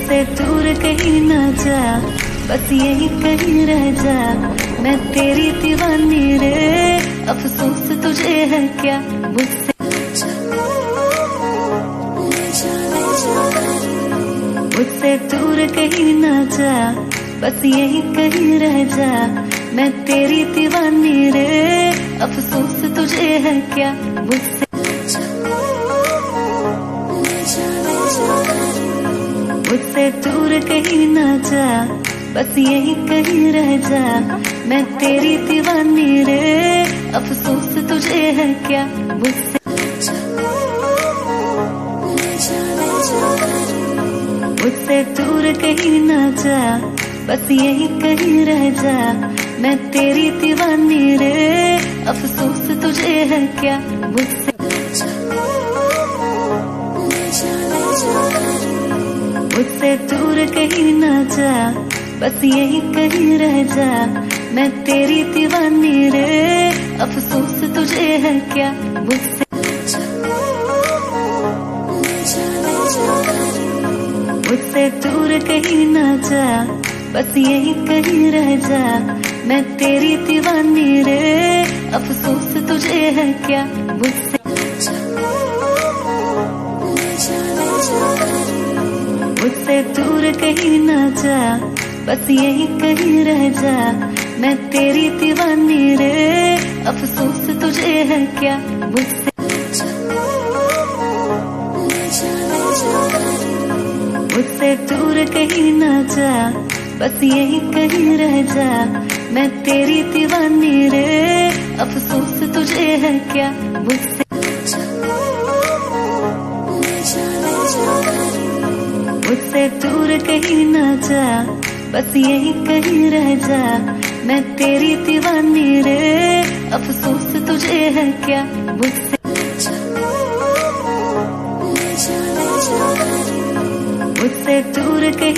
मुझसे दूर कहीं ना जा, बस यही कहीं रह जा। मैं तेरी दीवानी रे, अफसोस तुझे है क्या मुझसे। मुझसे दूर कहीं ना जा, बस यही कहीं रह जा। मैं तेरी दीवानी रे, अफसोस तुझे है क्या मुझसे। मुझसे दूर कहीं ना जा, बस यही कहीं रह जा। मैं तेरी दीवानी रे, अफसोस तुझे है क्या मुझसे। मुझसे दूर कहीं ना जा, बस यही कहीं रह जा। मैं तेरी दीवानी रे, अफसोस तुझे है क्या मुझसे। मुझसे दूर कहीं ना जा, बस यही कहीं रह जा। मैं तेरी दीवानी रे, अफसोस तुझे है क्या मुझसे। मुझसे दूर कहीं ना जा, बस यही कहीं रह जा। मैं तेरी दीवानी रे, अफसोस तुझे है क्या मुझसे। मुझसे दूर कहीं ना जा, बस यही कहीं रह जा। मैं तेरी दीवानी रे, अफसोस तुझे है क्या मुझसे। मुझसे दूर कहीं ना जा, बस यही कहीं रह जा। मैं तेरी दीवानी रे, अफसोस तुझे है क्या मुझसे। मुझसे दूर कहीं ना जा, बस यही कहीं रह जा। मैं तेरी दीवानी रे, अफसोस तुझे है क्या मुझसे। मुझसे दूर कहीं